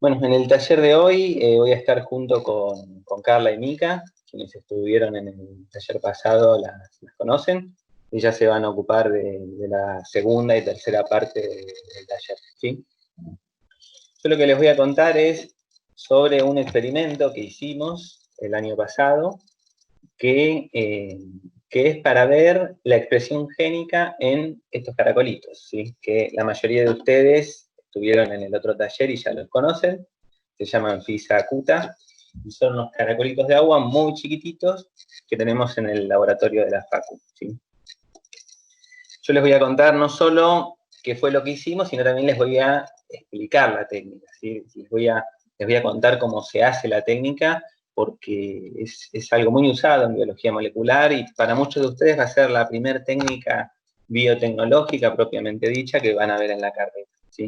Bueno, en el taller de hoy voy a estar junto con Carla y Mica, quienes estuvieron en el taller pasado las conocen, y ya se van a ocupar de la segunda y tercera parte del taller, ¿sí? Yo lo que les voy a contar es sobre un experimento que hicimos el año pasado, que es para ver la expresión génica en estos caracolitos, ¿sí? Que la mayoría de ustedes estuvieron en el otro taller y ya los conocen. Se llaman Fisa acuta, y son unos caracolitos de agua muy chiquititos que tenemos en el laboratorio de la Facu, ¿sí? Yo les voy a contar no solo qué fue lo que hicimos, sino también les voy a explicar la técnica, ¿sí? Les voy a contar cómo se hace la técnica, porque es algo muy usado en biología molecular y para muchos de ustedes va a ser la primera técnica biotecnológica propiamente dicha que van a ver en la carrera, ¿sí?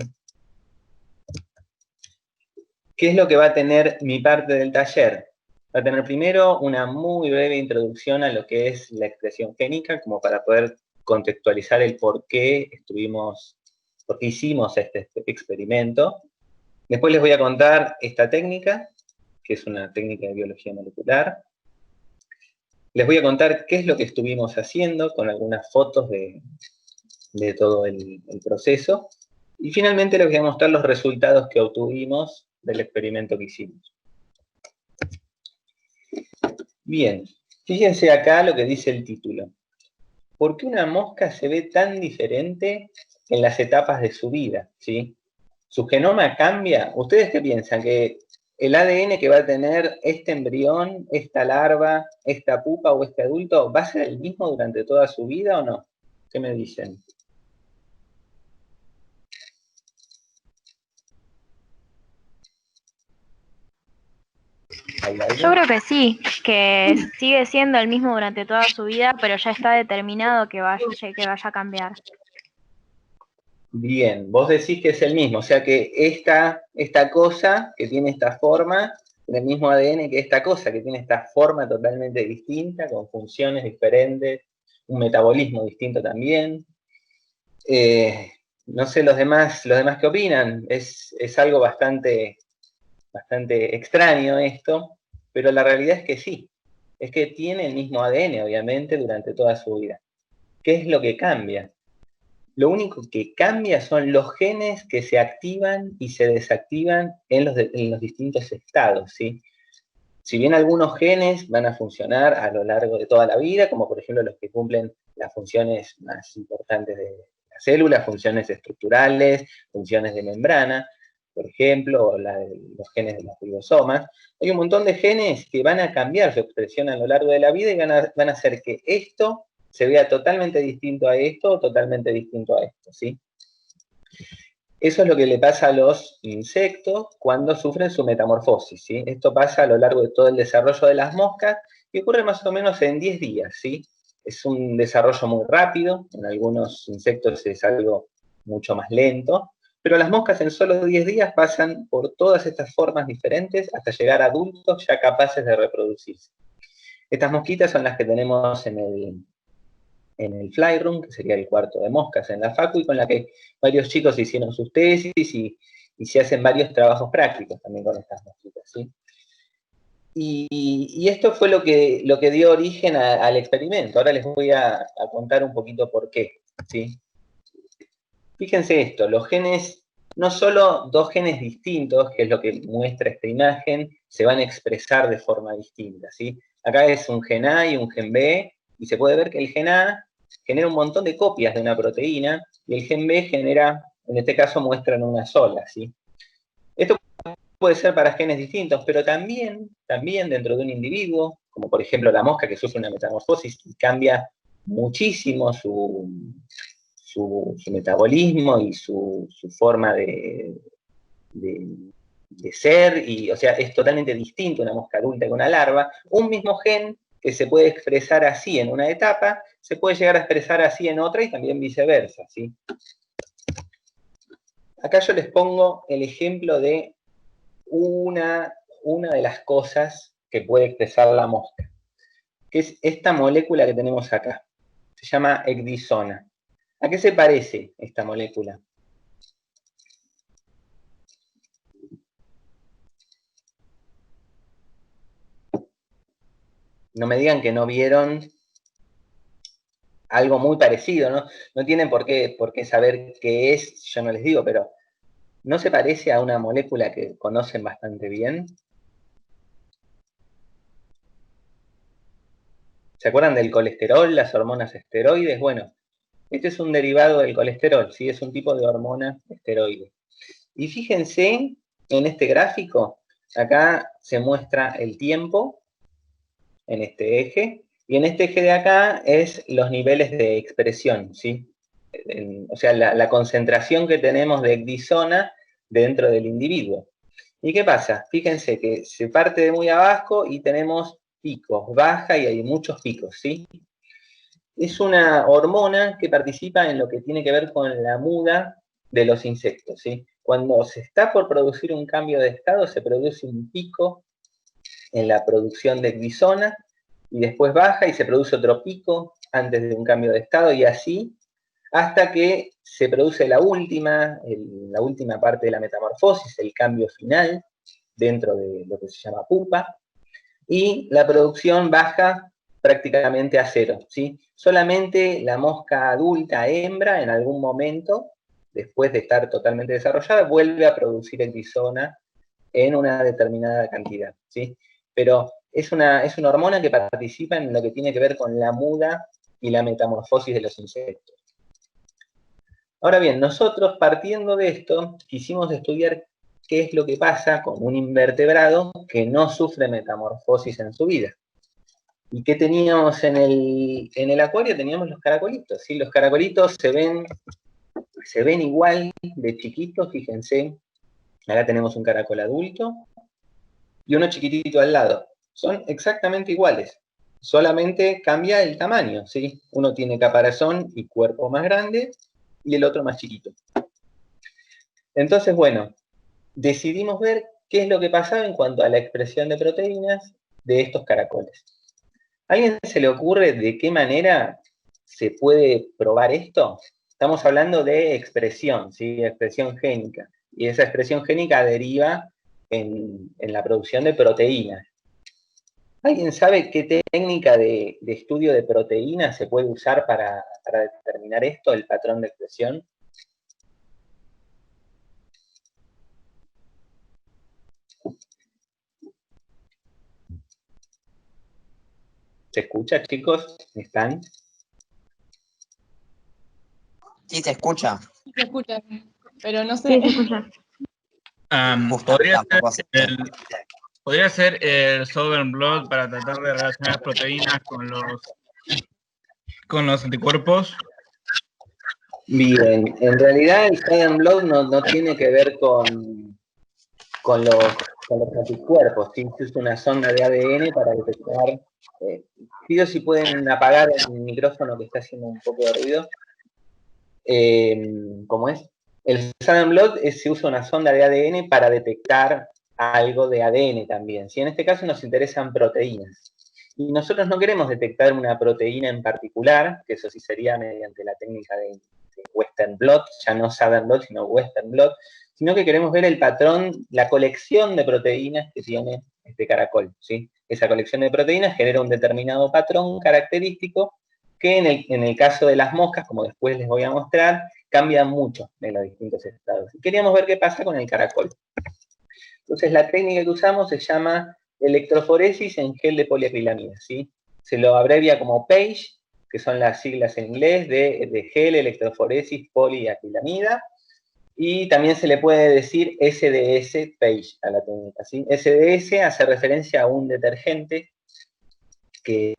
¿Qué es lo que va a tener mi parte del taller? Va a tener primero una muy breve introducción a lo que es la expresión génica, como para poder contextualizar el por qué hicimos este experimento. Después les voy a contar esta técnica, que es una técnica de biología molecular. Les voy a contar qué es lo que estuvimos haciendo, con algunas fotos de todo el proceso. Y finalmente les voy a mostrar los resultados que obtuvimos del experimento que hicimos. Bien, fíjense acá lo que dice el título. ¿Por qué una mosca se ve tan diferente en las etapas de su vida? ¿Sí? ¿Su genoma cambia? ¿Ustedes qué piensan? ¿Que el ADN que va a tener este embrión, esta larva, esta pupa o este adulto va a ser el mismo durante toda su vida o no? ¿Qué me dicen? Yo creo que sí, que sigue siendo el mismo durante toda su vida, pero ya está determinado que vaya a cambiar. Bien, vos decís que es el mismo, o sea que esta cosa que tiene esta forma, tiene el mismo ADN que esta cosa que tiene esta forma totalmente distinta, con funciones diferentes, un metabolismo distinto también. No sé los demás qué opinan, es algo bastante extraño esto, pero la realidad es que sí, es que tiene el mismo ADN, obviamente, durante toda su vida. ¿Qué es lo que cambia? Lo único que cambia son los genes que se activan y se desactivan en los distintos estados, ¿sí? Si bien algunos genes van a funcionar a lo largo de toda la vida, como por ejemplo los que cumplen las funciones más importantes de la célula, funciones estructurales, funciones de membrana, por ejemplo, o los genes de los ribosomas, hay un montón de genes que van a cambiar su expresión a lo largo de la vida y van a hacer que esto se vea totalmente distinto a esto o totalmente distinto a esto, ¿sí? Eso es lo que le pasa a los insectos cuando sufren su metamorfosis, ¿sí? Esto pasa a lo largo de todo el desarrollo de las moscas y ocurre más o menos en 10 días, ¿sí? Es un desarrollo muy rápido, en algunos insectos es algo mucho más lento, pero las moscas en solo 10 días pasan por todas estas formas diferentes hasta llegar a adultos ya capaces de reproducirse. Estas mosquitas son las que tenemos en el fly room, que sería el cuarto de moscas en la facu, y con la que varios chicos hicieron sus tesis y se hacen varios trabajos prácticos también con estas mosquitas, ¿sí? Y esto fue lo que dio origen al experimento. Ahora les voy a contar un poquito por qué, ¿sí? Fíjense esto, los genes, no solo dos genes distintos, que es lo que muestra esta imagen, se van a expresar de forma distinta, ¿sí? Acá es un gen A y un gen B, y se puede ver que el gen A genera un montón de copias de una proteína, y el gen B genera, en este caso muestran una sola, ¿sí? Esto puede ser para genes distintos, pero también dentro de un individuo, como por ejemplo la mosca que sufre una metamorfosis y cambia muchísimo su metabolismo y su forma de ser, y, o sea, es totalmente distinto una mosca adulta que una larva. Un mismo gen que se puede expresar así en una etapa, se puede llegar a expresar así en otra y también viceversa, ¿sí? Acá yo les pongo el ejemplo de una de las cosas que puede expresar la mosca, que es esta molécula que tenemos acá. Se llama ecdisona. ¿A qué se parece esta molécula? no me digan que no vieron algo muy parecido, ¿no? No tienen por qué saber qué es, yo no les digo, pero ¿no se parece a una molécula que conocen bastante bien? ¿Se acuerdan del colesterol, las hormonas esteroides? Bueno, este es un derivado del colesterol, ¿sí? Es un tipo de hormona esteroide. Y fíjense en este gráfico, acá se muestra el tiempo en este eje, y en este eje de acá es los niveles de expresión, ¿sí? O sea, la concentración que tenemos de ecdisona dentro del individuo. ¿Y qué pasa? Fíjense que se parte de muy abajo y tenemos picos, baja y hay muchos picos, ¿sí? Es una hormona que participa en lo que tiene que ver con la muda de los insectos, ¿sí? Cuando se está por producir un cambio de estado, se produce un pico en la producción de ecdisona y después baja y se produce otro pico antes de un cambio de estado y así hasta que se produce la última parte de la metamorfosis, el cambio final dentro de lo que se llama pupa, y la producción baja prácticamente a cero, ¿sí? Solamente la mosca adulta hembra en algún momento, después de estar totalmente desarrollada, vuelve a producir ecdisona en una determinada cantidad, ¿sí? Pero es una hormona que participa en lo que tiene que ver con la muda y la metamorfosis de los insectos. Ahora bien, nosotros partiendo de esto, quisimos estudiar qué es lo que pasa con un invertebrado que no sufre metamorfosis en su vida. ¿Y qué teníamos en el acuario? Teníamos los caracolitos, ¿sí? Los caracolitos se ven igual de chiquitos, fíjense. Acá tenemos un caracol adulto y uno chiquitito al lado. Son exactamente iguales, solamente cambia el tamaño, ¿sí? Uno tiene caparazón y cuerpo más grande y el otro más chiquito. Entonces, bueno, decidimos ver qué es lo que pasaba en cuanto a la expresión de proteínas de estos caracoles. ¿A alguien se le ocurre de qué manera se puede probar esto? Estamos hablando de expresión, ¿sí? Expresión génica. Y esa expresión génica deriva en la producción de proteínas. ¿Alguien sabe qué técnica de estudio de proteínas se puede usar para determinar esto, el patrón de expresión? ¿Se escucha, chicos? ¿Están? Sí, se escucha. Se escucha, pero no sé. Sí, se escucha. Podría ser el Southern Blot para tratar de relacionar proteínas con los anticuerpos. Bien, en realidad el Southern Blot no tiene que ver con los anticuerpos, ¿sí? Se usa una sonda de ADN para detectar. Pido si pueden apagar el micrófono que está haciendo un poco de ruido. ¿Cómo es? El Southern Blot se usa una sonda de ADN para detectar algo de ADN también, ¿sí? En este caso nos interesan proteínas. Y nosotros no queremos detectar una proteína en particular, que eso sí sería mediante la técnica de Western Blot, ya no Southern Blot, sino Western Blot, sino que queremos ver el patrón, la colección de proteínas que tiene este caracol, ¿sí? Esa colección de proteínas genera un determinado patrón característico que en el caso de las moscas, como después les voy a mostrar, cambian mucho en los distintos estados. Y queríamos ver qué pasa con el caracol. Entonces la técnica que usamos se llama electroforesis en gel de poliacrilamida, ¿sí? Se lo abrevia como PAGE, que son las siglas en inglés de gel electroforesis poliacrilamida, y también se le puede decir SDS PAGE a la técnica, ¿sí? SDS hace referencia a un detergente que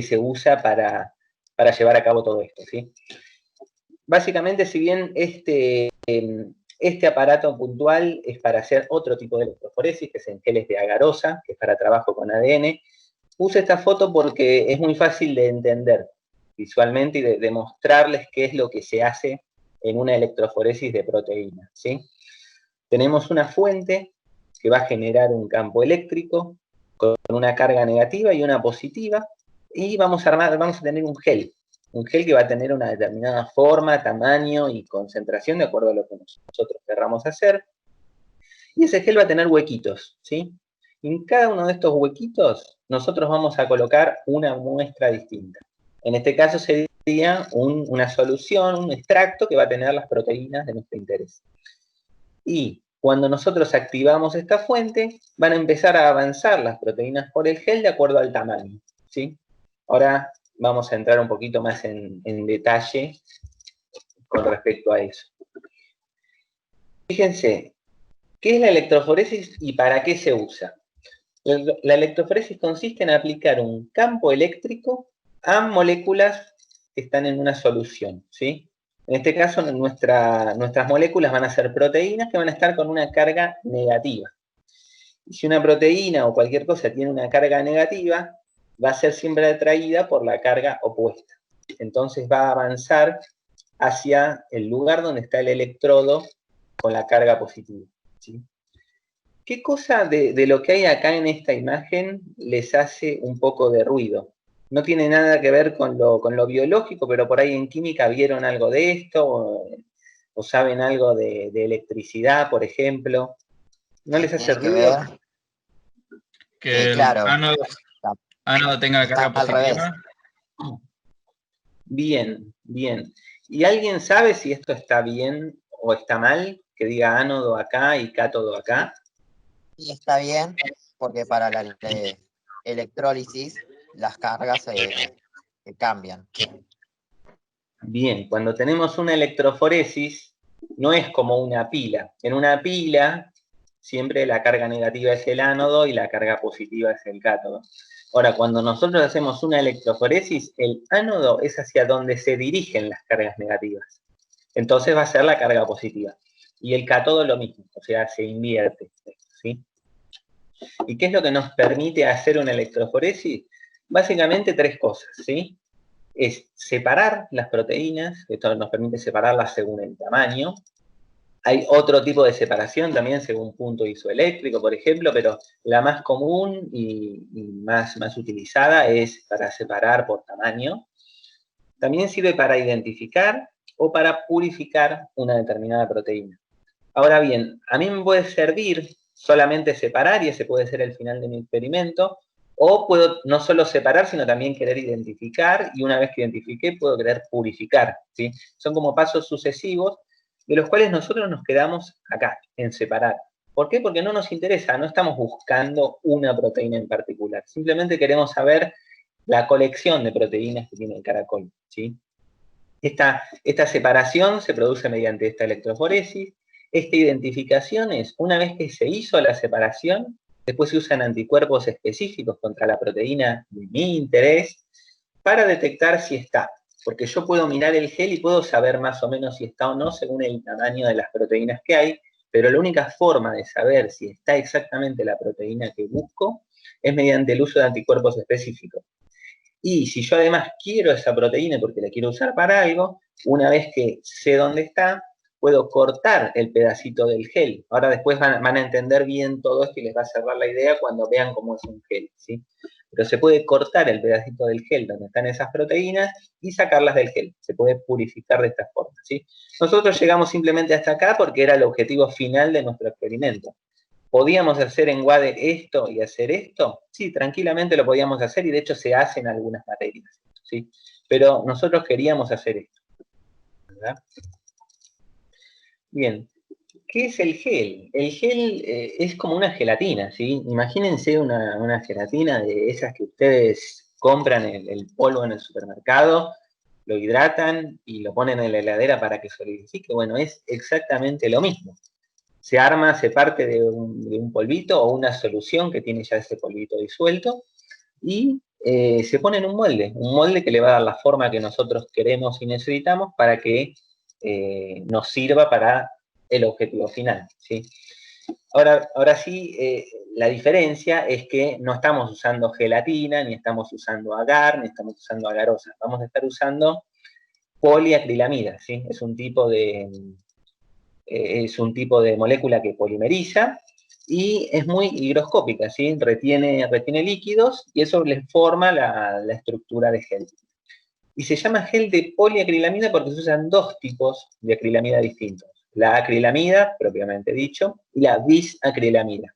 se usa para llevar a cabo todo esto, ¿sí? Básicamente, si bien este aparato puntual es para hacer otro tipo de electroforesis, que es en geles de agarosa, que es para trabajo con ADN, puse esta foto porque es muy fácil de entender visualmente y de demostrarles qué es lo que se hace en una electroforesis de proteínas, ¿sí? Tenemos una fuente que va a generar un campo eléctrico con una carga negativa y una positiva, y vamos a tener un gel que va a tener una determinada forma, tamaño y concentración de acuerdo a lo que nosotros querramos hacer, y ese gel va a tener huequitos, ¿sí? Y en cada uno de estos huequitos nosotros vamos a colocar una muestra distinta. En este caso sería una solución, un extracto que va a tener las proteínas de nuestro interés. Y cuando nosotros activamos esta fuente, van a empezar a avanzar las proteínas por el gel de acuerdo al tamaño, ¿sí? Ahora vamos a entrar un poquito más en detalle con respecto a eso. Fíjense, ¿qué es la electroforesis y para qué se usa? La electroforesis consiste en aplicar un campo eléctrico a moléculas que están en una solución, ¿sí? En este caso, nuestras moléculas van a ser proteínas que van a estar con una carga negativa. Y si una proteína o cualquier cosa tiene una carga negativa, va a ser siempre atraída por la carga opuesta. Entonces va a avanzar hacia el lugar donde está el electrodo con la carga positiva, ¿sí? ¿Qué cosa de lo que hay acá en esta imagen les hace un poco de ruido? No tiene nada que ver con lo biológico, pero por ahí en química vieron algo de esto, o saben algo de electricidad, por ejemplo. ¿No les hace Tiene que ruido? ver. Que el Claro. ánodo tenga carga Está al revés. positiva. Bien, bien. ¿Y alguien sabe si esto está bien o está mal? Que diga ánodo acá y cátodo acá. Y está bien, porque para la electrólisis las cargas se cambian. Bien, cuando tenemos una electroforesis, no es como una pila. En una pila, siempre la carga negativa es el ánodo y la carga positiva es el cátodo. Ahora, cuando nosotros hacemos una electroforesis, el ánodo es hacia donde se dirigen las cargas negativas. Entonces va a ser la carga positiva. Y el cátodo lo mismo, o sea, se invierte, ¿sí? ¿Y qué es lo que nos permite hacer una electroforesis? Básicamente tres cosas, ¿sí? Es separar las proteínas, esto nos permite separarlas según el tamaño. Hay otro tipo de separación también según punto isoeléctrico, por ejemplo, pero la más común y más utilizada es para separar por tamaño. También sirve para identificar o para purificar una determinada proteína. Ahora bien, a mí me puede servir solamente separar y ese puede ser el final de mi experimento, o puedo no solo separar, sino también querer identificar, y una vez que identifiqué, puedo querer purificar, ¿sí? Son como pasos sucesivos, de los cuales nosotros nos quedamos acá, en separar. ¿Por qué? Porque no nos interesa, no estamos buscando una proteína en particular, simplemente queremos saber la colección de proteínas que tiene el caracol, ¿sí? Esta separación se produce mediante esta electroforesis. Esta identificación es, una vez que se hizo la separación, después se usan anticuerpos específicos contra la proteína de mi interés para detectar si está. Porque yo puedo mirar el gel y puedo saber más o menos si está o no según el tamaño de las proteínas que hay, pero la única forma de saber si está exactamente la proteína que busco es mediante el uso de anticuerpos específicos. Y si yo además quiero esa proteína porque la quiero usar para algo, una vez que sé dónde está, puedo cortar el pedacito del gel. Ahora después van a entender bien todo esto y les va a cerrar la idea cuando vean cómo es un gel, ¿sí? Pero se puede cortar el pedacito del gel donde están esas proteínas y sacarlas del gel. Se puede purificar de esta forma, ¿sí? Nosotros llegamos simplemente hasta acá porque era el objetivo final de nuestro experimento. ¿Podíamos hacer en WADE esto y hacer esto? Sí, tranquilamente lo podíamos hacer y de hecho se hace en algunas materias, ¿sí? Pero nosotros queríamos hacer esto, ¿verdad? Bien, ¿qué es el gel? El gel es como una gelatina, ¿sí? Imagínense una gelatina de esas que ustedes compran el polvo en el supermercado, lo hidratan y lo ponen en la heladera para que solidifique. Bueno, es exactamente lo mismo. Se arma, se parte de un polvito o una solución que tiene ya ese polvito disuelto y se pone en un molde que le va a dar la forma que nosotros queremos y necesitamos para que nos sirva para el objetivo final, ¿sí? Ahora sí, la diferencia es que no estamos usando gelatina, ni estamos usando agar, ni estamos usando agarosa. Vamos a estar usando poliacrilamida, ¿sí? Es un tipo de molécula que polimeriza y es muy higroscópica, ¿sí? Retiene líquidos y eso les forma la estructura de gel. Y se llama gel de poliacrilamida porque se usan dos tipos de acrilamida distintos. La acrilamida, propiamente dicho, y la bisacrilamida.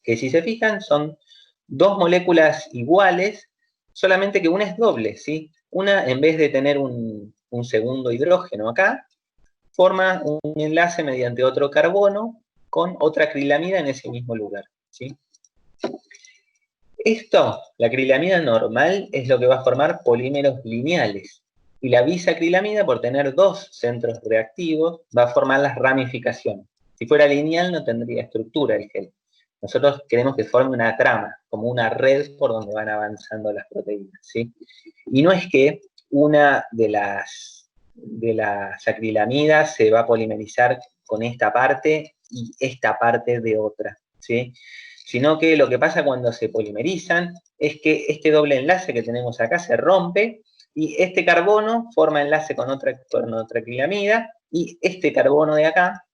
Que si se fijan son dos moléculas iguales, solamente que una es doble, ¿sí? Una, en vez de tener un segundo hidrógeno acá, forma un enlace mediante otro carbono con otra acrilamida en ese mismo lugar, ¿sí? Esto, la acrilamida normal, es lo que va a formar polímeros lineales. Y la bisacrilamida, por tener dos centros reactivos, va a formar las ramificaciones. Si fuera lineal no tendría estructura el gel. Nosotros queremos que forme una trama, como una red por donde van avanzando las proteínas, ¿sí? Y no es que una de las acrilamidas se va a polimerizar con esta parte y esta parte de otra, ¿sí? Sino que lo que pasa cuando se polimerizan es que este doble enlace que tenemos acá se rompe y este carbono forma enlace con otra acrilamida y este carbono de acá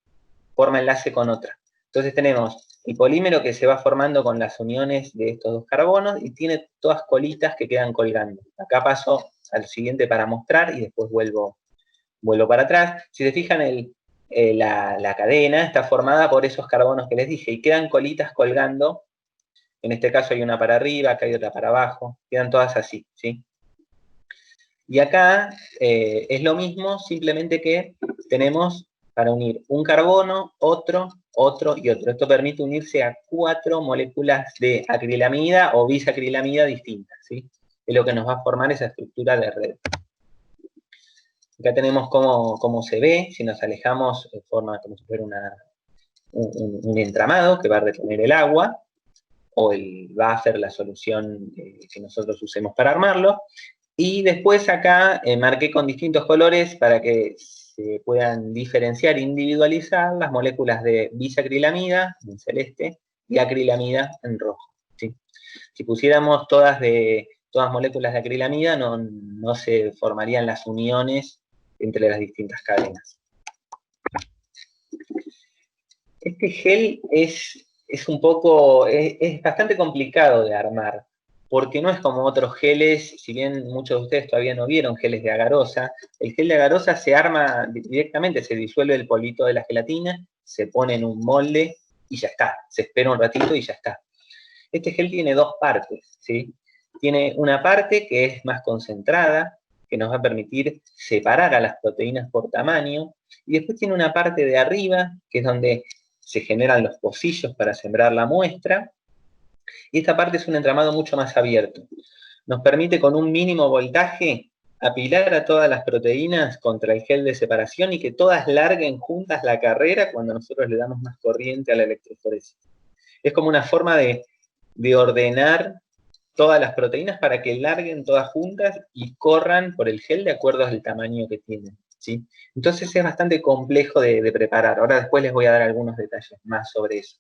forma enlace con otra. Entonces tenemos el polímero que se va formando con las uniones de estos dos carbonos y tiene todas colitas que quedan colgando. Acá paso al siguiente para mostrar y después vuelvo para atrás. Si se fijan, la cadena está formada por esos carbonos que les dije y quedan colitas colgando. En este caso hay una para arriba, acá hay otra para abajo, quedan todas así, ¿sí? Y acá es lo mismo, simplemente que tenemos para unir un carbono, otro y otro. Esto permite unirse a 4 moléculas de acrilamida o bisacrilamida distintas, ¿sí? Es lo que nos va a formar esa estructura de red. Acá tenemos cómo se ve, si nos alejamos, forma como si fuera un entramado que va a retener el agua, o va a hacer la solución que nosotros usemos para armarlo. Y después acá marqué con distintos colores para que se puedan diferenciar, individualizar las moléculas de bisacrilamida, en celeste, y acrilamida, en rojo, ¿sí? Si pusiéramos todas moléculas de acrilamida, no se formarían las uniones entre las distintas cadenas. Este gel es bastante complicado de armar, porque no es como otros geles, si bien muchos de ustedes todavía no vieron geles de agarosa, el gel de agarosa se arma directamente, se disuelve el polvito de la gelatina, se pone en un molde y ya está, se espera un ratito y ya está. Este gel tiene dos partes, ¿sí? Tiene una parte que es más concentrada, que nos va a permitir separar a las proteínas por tamaño, y después tiene una parte de arriba, que es donde se generan los pocillos para sembrar la muestra, y esta parte es un entramado mucho más abierto. Nos permite con un mínimo voltaje apilar a todas las proteínas contra el gel de separación y que todas larguen juntas la carrera cuando nosotros le damos más corriente a la electroforesis. Es como una forma de ordenar todas las proteínas para que larguen todas juntas y corran por el gel de acuerdo al tamaño que tienen, ¿sí? Entonces es bastante complejo de preparar. Ahora después les voy a dar algunos detalles más sobre eso.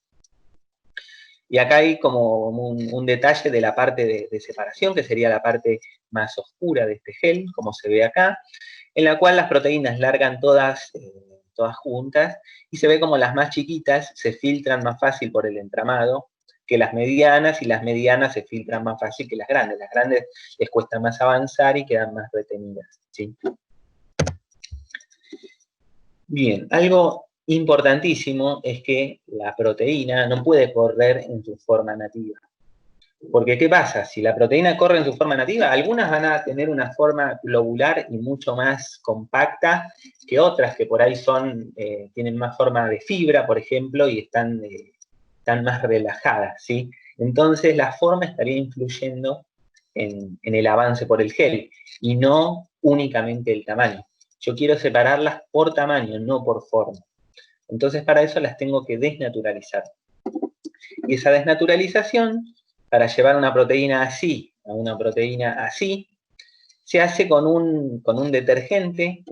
Y acá hay como un detalle de la parte de separación, que sería la parte más oscura de este gel, como se ve acá, en la cual las proteínas largan todas juntas, y se ve como las más chiquitas se filtran más fácil por el entramado que las medianas, y las medianas se filtran más fácil que las grandes. Las grandes les cuesta más avanzar y quedan más retenidas, ¿sí? Bien, algo importantísimo es que la proteína no puede correr en su forma nativa. Porque, ¿qué pasa? Si la proteína corre en su forma nativa, algunas van a tener una forma globular y mucho más compacta que otras que por ahí tienen más forma de fibra, por ejemplo, y están más relajadas, ¿sí? Entonces la forma estaría influyendo en el avance por el gel, y no únicamente el tamaño. Yo quiero separarlas por tamaño, no por forma. Entonces para eso las tengo que desnaturalizar. Y esa desnaturalización, para llevar una proteína así a una proteína así, se hace con un detergente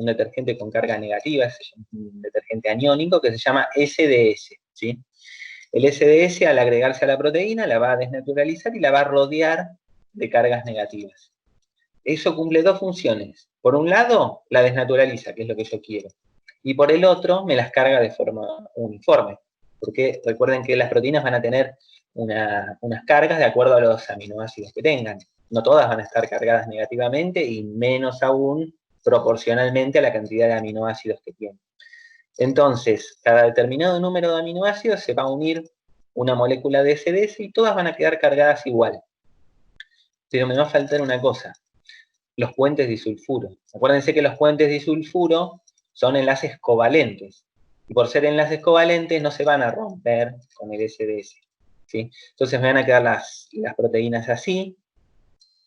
con carga negativa, es un detergente aniónico que se llama SDS, ¿sí? El SDS, al agregarse a la proteína, la va a desnaturalizar y la va a rodear de cargas negativas. Eso cumple dos funciones. Por un lado, la desnaturaliza, que es lo que yo quiero. Y por el otro, me las carga de forma uniforme. Porque recuerden que las proteínas van a tener unas cargas de acuerdo a los aminoácidos que tengan. No todas van a estar cargadas negativamente, y menos aún proporcionalmente a la cantidad de aminoácidos que tienen. Entonces, cada determinado número de aminoácidos se va a unir una molécula de SDS y todas van a quedar cargadas igual. Pero me va a faltar una cosa, los puentes disulfuro. Acuérdense que los puentes disulfuro son enlaces covalentes. Y por ser enlaces covalentes no se van a romper con el SDS. ¿Sí? Entonces me van a quedar las proteínas así,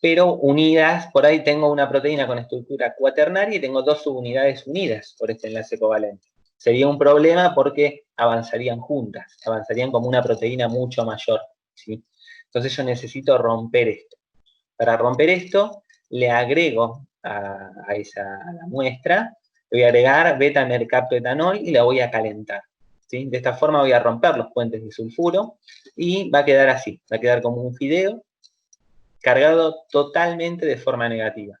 pero unidas. Por ahí tengo una proteína con estructura cuaternaria y tengo dos subunidades unidas por este enlace covalente. Sería un problema porque avanzarían juntas, avanzarían como una proteína mucho mayor. ¿Sí? Entonces yo necesito romper esto. Para romper esto, le agrego a la muestra, le voy a agregar beta-mercaptoetanol y la voy a calentar. ¿Sí? De esta forma voy a romper los puentes de sulfuro y va a quedar así, va a quedar como un fideo cargado totalmente de forma negativa.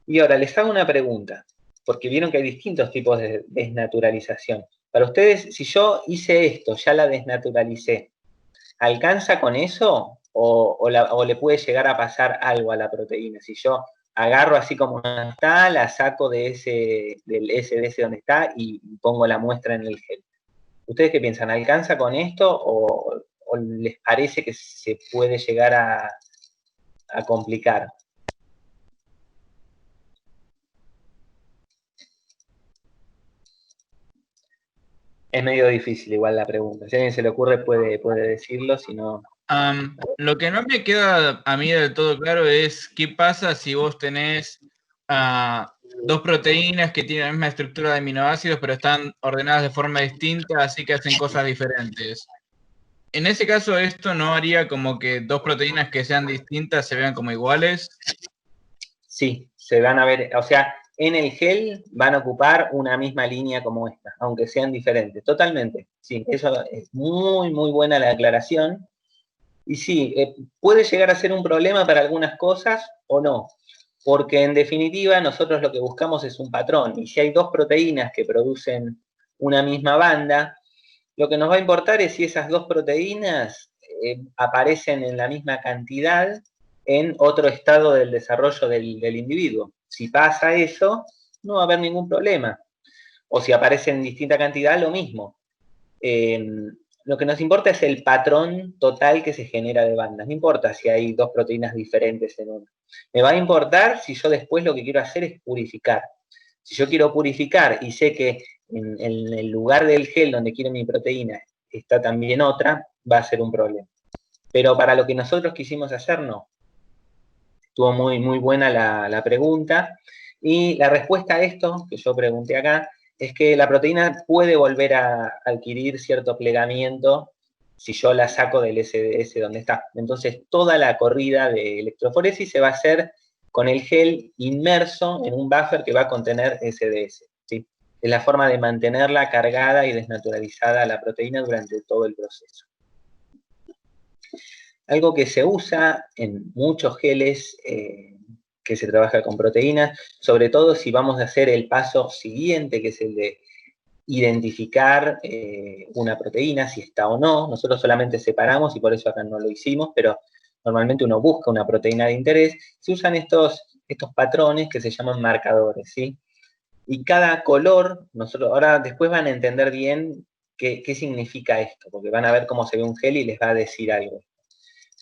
Y ahora les hago una pregunta, porque vieron que hay distintos tipos de desnaturalización. Para ustedes, si yo hice esto, ya la desnaturalicé, ¿alcanza con eso o le puede llegar a pasar algo a la proteína? Si yo agarro así como está, la saco del SDS donde está y pongo la muestra en el gel. ¿Ustedes qué piensan? ¿Alcanza con esto o les parece que se puede llegar a complicar? Es medio difícil igual la pregunta. Si a alguien se le ocurre puede decirlo, si no... Lo que no me queda a mí del todo claro es qué pasa si vos tenés dos proteínas que tienen la misma estructura de aminoácidos, pero están ordenadas de forma distinta, así que hacen cosas diferentes. En ese caso, ¿esto no haría como que dos proteínas que sean distintas se vean como iguales? Sí, se van a ver, o sea, en el gel van a ocupar una misma línea como esta, aunque sean diferentes, totalmente. Sí, eso es muy, muy buena la aclaración. Y sí, puede llegar a ser un problema para algunas cosas o no, porque en definitiva nosotros lo que buscamos es un patrón, y si hay dos proteínas que producen una misma banda, lo que nos va a importar es si esas dos proteínas aparecen en la misma cantidad en otro estado del desarrollo del individuo. Si pasa eso, no va a haber ningún problema. O si aparecen en distinta cantidad, lo mismo. Lo que nos importa es el patrón total que se genera de bandas. No importa si hay dos proteínas diferentes en una. Me va a importar si yo después lo que quiero hacer es purificar. Si yo quiero purificar y sé que en el lugar del gel donde quiero mi proteína está también otra, va a ser un problema. Pero para lo que nosotros quisimos hacer, no. Estuvo muy, muy buena la pregunta. Y la respuesta a esto, que yo pregunté acá, es que la proteína puede volver a adquirir cierto plegamiento si yo la saco del SDS donde está. Entonces, toda la corrida de electroforesis se va a hacer con el gel inmerso en un buffer que va a contener SDS. ¿Sí? Es la forma de mantenerla cargada y desnaturalizada a la proteína durante todo el proceso. Algo que se usa en muchos geles que se trabaja con proteínas, sobre todo si vamos a hacer el paso siguiente, que es el de identificar una proteína, si está o no. Nosotros solamente separamos y por eso acá no lo hicimos, pero normalmente uno busca una proteína de interés. Se usan estos patrones que se llaman marcadores, ¿sí? Y cada color, ahora después van a entender bien qué significa esto, porque van a ver cómo se ve un gel y les va a decir algo.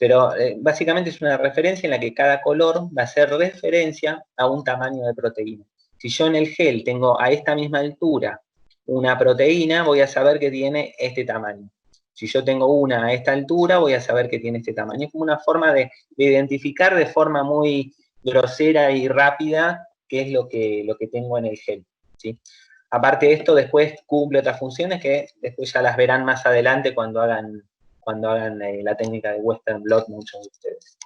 Pero básicamente es una referencia en la que cada color va a hacer referencia a un tamaño de proteína. Si yo en el gel tengo a esta misma altura una proteína, voy a saber que tiene este tamaño. Si yo tengo una a esta altura, voy a saber que tiene este tamaño. Es como una forma de identificar de forma muy grosera y rápida qué es lo que tengo en el gel. ¿Sí? Aparte de esto, después cumple otras funciones que después ya las verán más adelante cuando hagan la técnica de Western Blot muchos de ustedes.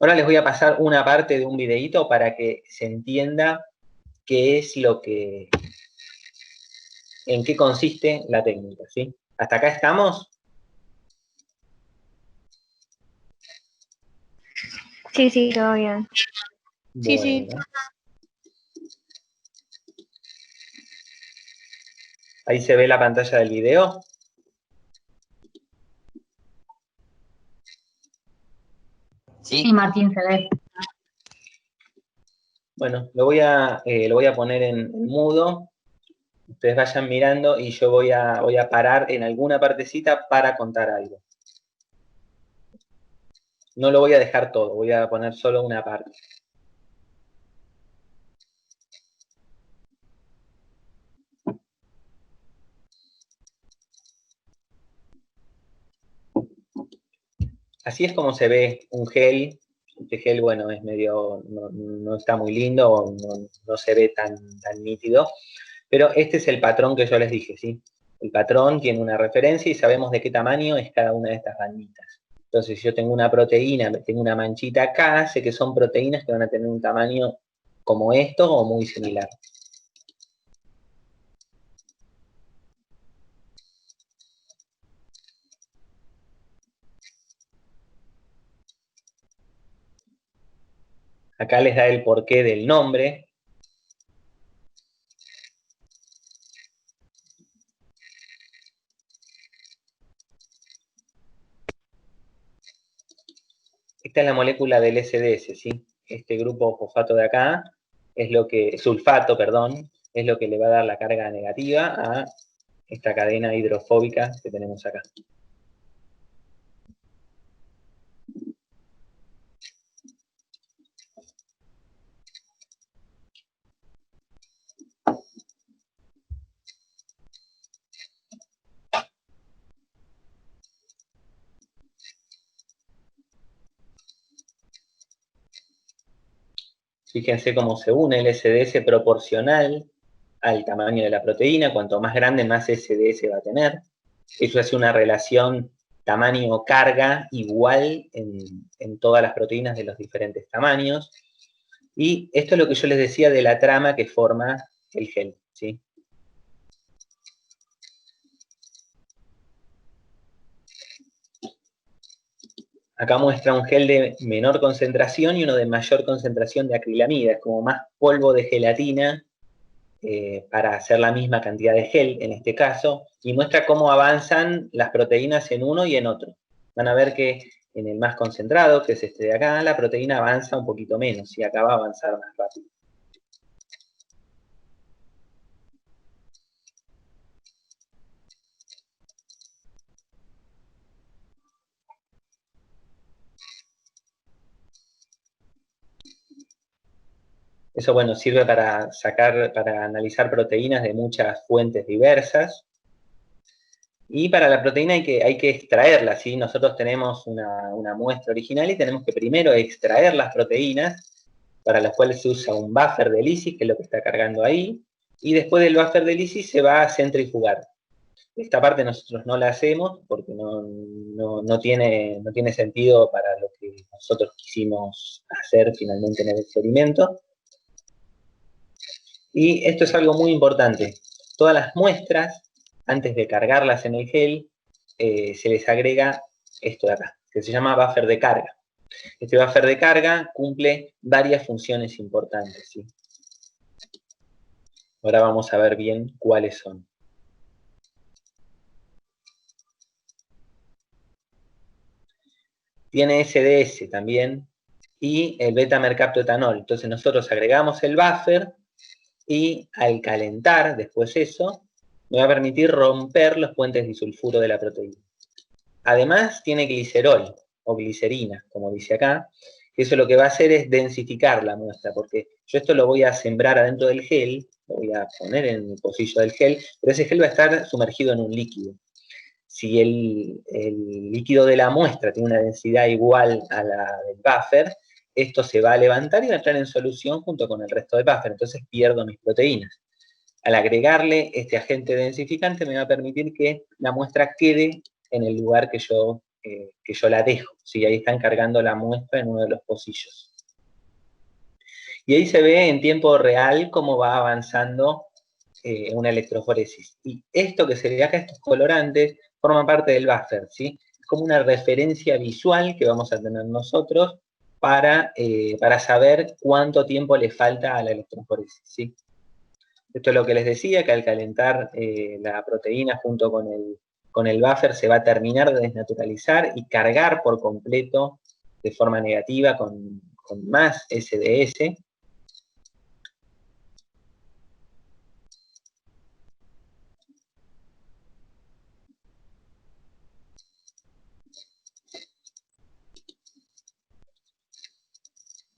Ahora les voy a pasar una parte de un videíto para que se entienda qué es en qué consiste la técnica, ¿sí? ¿Hasta acá estamos? Sí, sí, todo bien. Sí, Bueno. sí. Ahí se ve la pantalla del video. Sí, Martín, se ve. Bueno, lo voy a poner en mudo Ustedes vayan mirando y yo voy a parar en alguna partecita para contar algo. No lo voy a dejar todo, voy a poner solo una parte. Así es como se ve un gel. Este gel, bueno, es medio, no está muy lindo, no se ve tan nítido, pero este es el patrón que yo les dije, ¿sí? El patrón tiene una referencia y sabemos de qué tamaño es cada una de estas banditas. Entonces, si yo tengo una proteína, tengo una manchita acá, sé que son proteínas que van a tener un tamaño como esto o muy similar. Acá les da el porqué del nombre. Esta es la molécula del SDS, ¿sí? Este grupo fosfato de acá es lo que, sulfato, perdón, es lo que le va a dar la carga negativa a esta cadena hidrofóbica que tenemos acá. Fíjense cómo se une el SDS proporcional al tamaño de la proteína. Cuanto más grande, más SDS va a tener. Eso hace una relación tamaño-carga igual en todas las proteínas de los diferentes tamaños. Y esto es lo que yo les decía de la trama que forma el gel, ¿sí? Acá muestra un gel de menor concentración y uno de mayor concentración de acrilamida. Es como más polvo de gelatina para hacer la misma cantidad de gel, en este caso, y muestra cómo avanzan las proteínas en uno y en otro. Van a ver que en el más concentrado, que es este de acá, la proteína avanza un poquito menos, y acá va a avanzar más rápido. Eso, bueno, sirve para analizar proteínas de muchas fuentes diversas. Y para la proteína hay que extraerla, ¿sí? Nosotros tenemos una muestra original y tenemos que primero extraer las proteínas, para las cuales se usa un buffer de lisis, que es lo que está cargando ahí, y después del buffer de lisis se va a centrifugar. Esta parte nosotros no la hacemos porque no tiene sentido para lo que nosotros quisimos hacer finalmente en el experimento. Y esto es algo muy importante. Todas las muestras, antes de cargarlas en el gel, se les agrega esto de acá, que se llama buffer de carga. Este buffer de carga cumple varias funciones importantes, ¿sí? Ahora vamos a ver bien cuáles son. Tiene SDS también y el beta-mercaptoetanol. Entonces nosotros agregamos el buffer y al calentar después eso, me va a permitir romper los puentes disulfuro de la proteína. Además tiene glicerol o glicerina, como dice acá, que eso lo que va a hacer es densificar la muestra, porque yo esto lo voy a sembrar adentro del gel, lo voy a poner en el pocillo del gel, pero ese gel va a estar sumergido en un líquido. Si el líquido de la muestra tiene una densidad igual a la del buffer, esto se va a levantar y va a entrar en solución junto con el resto del buffer, entonces pierdo mis proteínas. Al agregarle este agente densificante me va a permitir que la muestra quede en el lugar que yo la dejo. ¿Sí? Ahí están cargando la muestra en uno de los pocillos. Y ahí se ve en tiempo real cómo va avanzando una electroforesis. Y esto que se ve acá, estos colorantes, forman parte del buffer, ¿sí? Es como una referencia visual que vamos a tener nosotros para saber cuánto tiempo le falta a la electroforesis, ¿sí? Esto es lo que les decía, que al calentar la proteína junto con el buffer se va a terminar de desnaturalizar y cargar por completo de forma negativa con más SDS.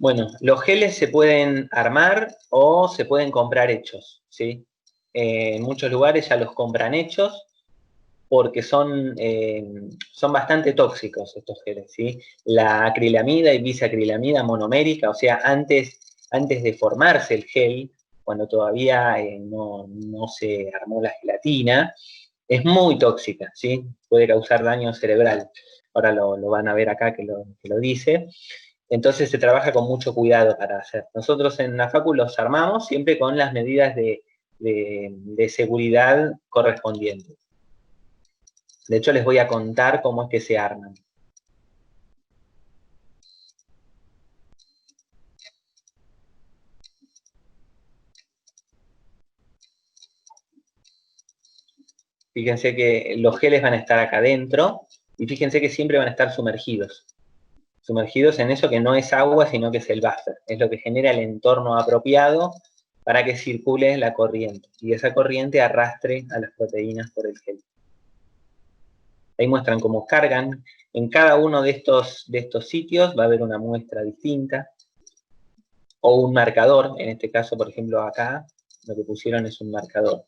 Bueno, los geles se pueden armar o se pueden comprar hechos, ¿sí? En muchos lugares ya los compran hechos porque son bastante tóxicos estos geles, ¿sí? La acrilamida y bisacrilamida monomérica, o sea, antes de formarse el gel, cuando todavía no se armó la gelatina, es muy tóxica, ¿sí? Puede causar daño cerebral. Ahora lo van a ver acá que lo dice. Entonces se trabaja con mucho cuidado para hacer. Nosotros en la facu los armamos siempre con las medidas de seguridad correspondientes. De hecho, les voy a contar cómo es que se arman. Fíjense que los geles van a estar acá adentro y fíjense que siempre van a estar sumergidos. Sumergidos en eso que no es agua, sino que es el buffer. Es lo que genera el entorno apropiado para que circule la corriente. Y esa corriente arrastre a las proteínas por el gel. Ahí muestran cómo cargan. En cada uno de estos sitios va a haber una muestra distinta. O un marcador. En este caso, por ejemplo, acá, lo que pusieron es un marcador.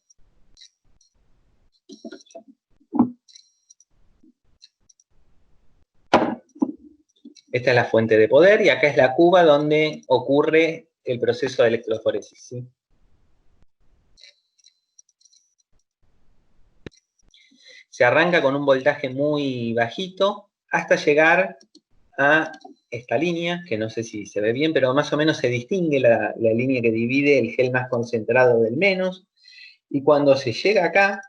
Esta es la fuente de poder y acá es la cuba donde ocurre el proceso de electroforesis, ¿sí? Se arranca con un voltaje muy bajito hasta llegar a esta línea, que no sé si se ve bien, pero más o menos se distingue la línea que divide el gel más concentrado del menos, y cuando se llega acá,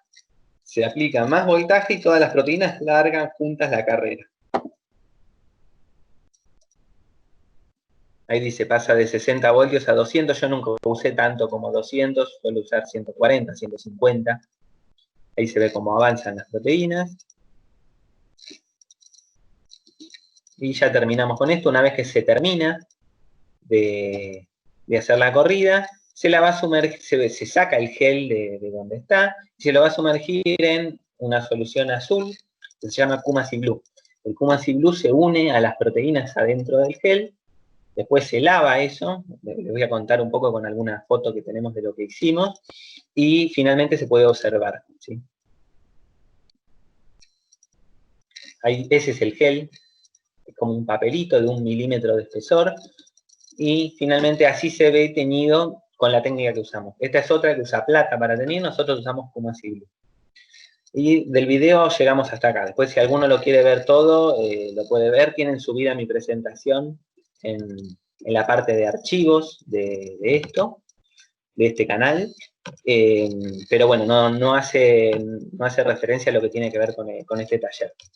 se aplica más voltaje y todas las proteínas largan juntas la carrera. Ahí dice, pasa de 60 voltios a 200, yo nunca usé tanto como 200, suelo usar 140, 150. Ahí se ve cómo avanzan las proteínas. Y ya terminamos con esto. Una vez que se termina de hacer la corrida, se la va a sumergir, se saca el gel de donde está, y se lo va a sumergir en una solución azul, que se llama Kumasi Blue. El Kumasi Blue se une a las proteínas adentro del gel, después se lava eso, les voy a contar un poco con alguna foto que tenemos de lo que hicimos, y finalmente se puede observar, ¿sí? Ahí, ese es el gel, es como un papelito de 1 milímetro de espesor, y finalmente así se ve teñido con la técnica que usamos. Esta es otra que usa plata para teñir, nosotros usamos Kumasi Blue. Y del video llegamos hasta acá. Después, si alguno lo quiere ver todo, lo puede ver. Tienen subida mi presentación en la parte de archivos de este canal. Pero bueno, no hace referencia a lo que tiene que ver con este taller.